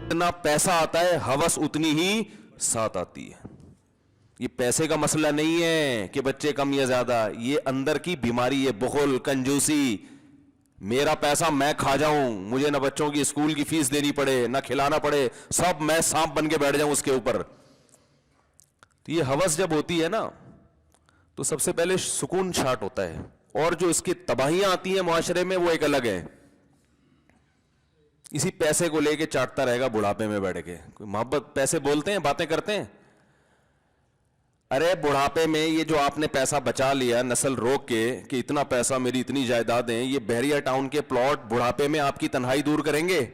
اتنا پیسہ آتا ہے ہوس اتنی ہی ساتھ آتی ہے. یہ پیسے کا مسئلہ نہیں ہے کہ بچے کم یا زیادہ, یہ اندر کی بیماری ہے, بخل, کنجوسی. میرا پیسہ میں کھا جاؤں, مجھے نہ بچوں کی اسکول کی فیس دینی پڑے نہ کھلانا پڑے, سب میں سانپ بن کے بیٹھ جاؤں اس کے اوپر. تو یہ ہوس جب ہوتی ہے نا تو سب سے پہلے سکون چھاٹ ہوتا ہے, اور جو اس کی تباہیاں آتی ہیں معاشرے میں وہ ایک الگ ہے. اسی پیسے کو لے کے چاٹتا رہے گا بڑھاپے میں بیٹھ کے. کوئی محبت پیسے بولتے ہیں, باتیں کرتے ہیں. ارے بڑھاپے میں یہ جو آپ نے پیسہ بچا لیا نسل روک کے کہ اتنا پیسہ, میری اتنی جائیدادیں, یہ بحریہ ٹاؤن کے پلاٹ بڑھاپے میں آپ کی تنہائی دور کریں گے؟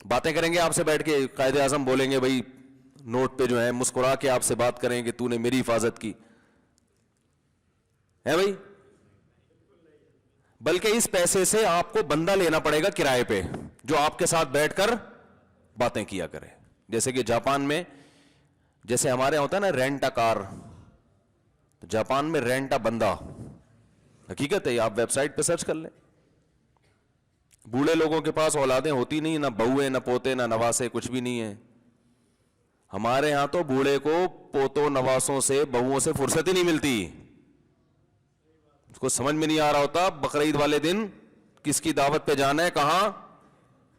باتیں کریں گے آپ سے بیٹھ کے, قائد اعظم بولیں گے بھائی نوٹ پہ جو ہے, مسکرا کے آپ سے بات کریں کہ تو نے میری حفاظت کی ہے بھائی. بلکہ اس پیسے سے آپ کو بندہ لینا پڑے گا کرائے پہ جو آپ کے ساتھ بیٹھ کر باتیں کیا کرے. جیسے کہ جاپان میں, جیسے ہمارے ہوتا ہے نا رینٹ ا کار, جاپان میں رینٹ ا بندہ, حقیقت ہے, آپ ویب سائٹ پہ سرچ کر لیں. بوڑھے لوگوں کے پاس اولادیں ہوتی نہیں, نہ بہویں نہ پوتے نہ نواسے, کچھ بھی نہیں ہے. ہمارے ہاں تو بوڑھے کو پوتوں نواسوں سے بہوؤں سے فرصت ہی نہیں ملتی. اس کو سمجھ میں نہیں آ رہا ہوتا بقرعید والے دن کس کی دعوت پہ جانا ہے, کہاں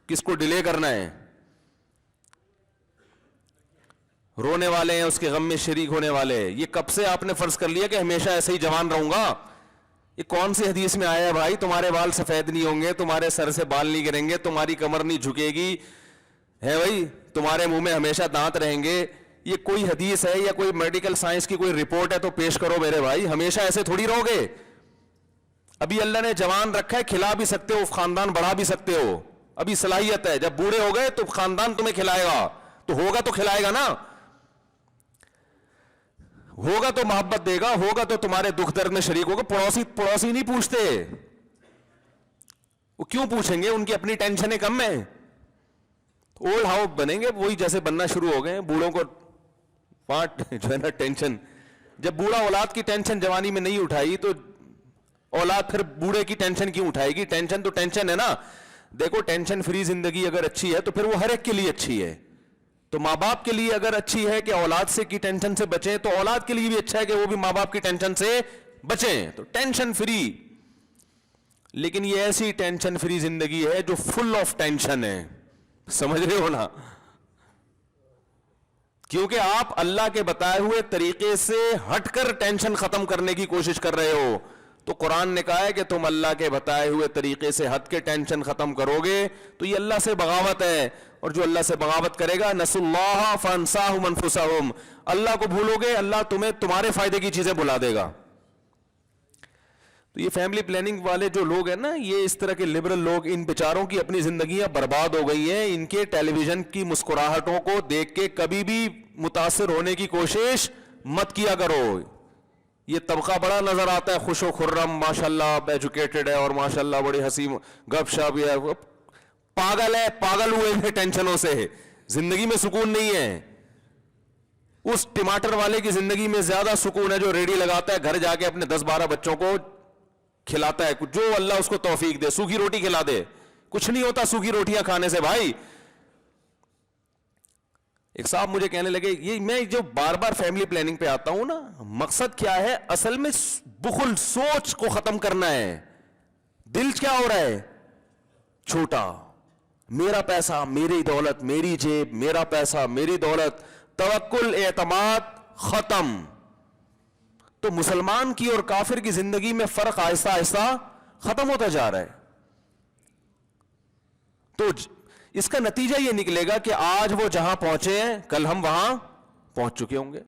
کس کو ڈیلے کرنا ہے. رونے والے ہیں, اس کے غم میں شریک ہونے والے. یہ کب سے آپ نے فرض کر لیا کہ ہمیشہ ایسے ہی جوان رہوں گا؟ یہ کون سی حدیث میں آیا ہے بھائی تمہارے بال سفید نہیں ہوں گے, تمہارے سر سے بال نہیں گریں گے, تمہاری کمر نہیں جھکے گی, ہے بھائی تمہارے منہ میں ہمیشہ دانت رہیں گے؟ یہ کوئی حدیث ہے یا کوئی میڈیکل سائنس کی کوئی رپورٹ ہے تو پیش کرو میرے بھائی. ہمیشہ ایسے تھوڑی رہو گے. ابھی اللہ نے جوان رکھا ہے, کھلا بھی سکتے ہو, خاندان بڑھا بھی سکتے ہو, ابھی صلاحیت ہے. جب بوڑھے ہو گئے تو خاندان تمہیں کھلائے گا, تو ہوگا تو کھلائے گا نا, ہوگا تو محبت دے گا, ہوگا تو تمہارے دکھ درد میں شریک ہوگا. پڑوسی نہیں پوچھتے, وہ کیوں پوچھیں گے؟ ان کی اپنی ٹینشنیں کم ہیں. اولڈ ہاؤس بنیں گے وہی جیسے بننا شروع ہو گئے. بوڑھوں کو پانچ جو ہے نا ٹینشن, جب بوڑھا اولاد کی ٹینشن جوانی میں نہیں اٹھائی تو اولاد پھر بوڑھے کی ٹینشن کیوں اٹھائے گی؟ ٹینشن تو ٹینشن ہے نا. دیکھو ٹینشن فری زندگی اگر اچھی ہے تو پھر وہ ہر ایک کے لیے اچھی ہے. تو ماں باپ کے لیے اگر اچھی ہے کہ اولاد سے کی ٹینشن سے بچیں, تو اولاد کے لیے بھی اچھا ہے کہ وہ بھی ماں باپ کی ٹینشن سے بچیں. تو ٹینشن فری. لیکن یہ ایسی ٹینشن فری زندگی ہے جو فل آف ٹینشن ہے, سمجھ رہے ہو نا؟ کیونکہ آپ اللہ کے بتائے ہوئے طریقے سے ہٹ کر ٹینشن ختم کرنے کی کوشش کر رہے ہو. تو قرآن نے کہا ہے کہ تم اللہ کے بتائے ہوئے طریقے سے ہٹ کے ٹینشن ختم کرو گے تو یہ اللہ سے بغاوت ہے. اور جو اللہ سے بغاوت کرے گا, نسوا اللہ فانساہم انفسہم, اللہ کو بھولو گے اللہ تمہیں تمہارے فائدے کی چیزیں بلا دے گا. تو یہ فیملی پلاننگ والے جو لوگ ہیں نا, یہ اس طرح کے لبرل لوگ, ان بیچاروں کی اپنی زندگیاں برباد ہو گئی ہیں. ان کے ٹیلی ویژن کی مسکراہٹوں کو دیکھ کے کبھی بھی متاثر ہونے کی کوشش مت کیا کرو. یہ طبقہ بڑا نظر آتا ہے, خوش و خرم, ماشاءاللہ ایجوکیٹڈ ہے اور ماشاءاللہ بڑی ہنسی گپ شپ ہے. پاگل ہے, پاگل ہوئے ہیں ٹینشنوں سے, زندگی میں سکون نہیں ہے. اس ٹماٹر والے کی زندگی میں زیادہ سکون ہے جو ریڑھی لگاتا ہے, گھر جا کے اپنے 10-12 بچوں کو کھلاتا ہے, جو اللہ اس کو توفیق دے, سوکھی روٹی کھلا دے. کچھ نہیں ہوتا سوکھی روٹیاں کھانے سے بھائی. ایک صاحب مجھے کہنے لگے, یہ میں جو بار بار فیملی پلاننگ پہ آتا ہوں نا, مقصد کیا ہے اصل میں؟ بخل, سوچ کو ختم کرنا ہے. دل کیا ہو رہا ہے؟ چھوٹا. میرا پیسہ میری دولت, میری جیب, میرا پیسہ میری دولت, توکل اعتماد ختم. تو مسلمان کی اور کافر کی زندگی میں فرق آہستہ آہستہ ختم ہوتا جا رہا ہے. تو اس کا نتیجہ یہ نکلے گا کہ آج وہ جہاں پہنچے ہیں کل ہم وہاں پہنچ چکے ہوں گے.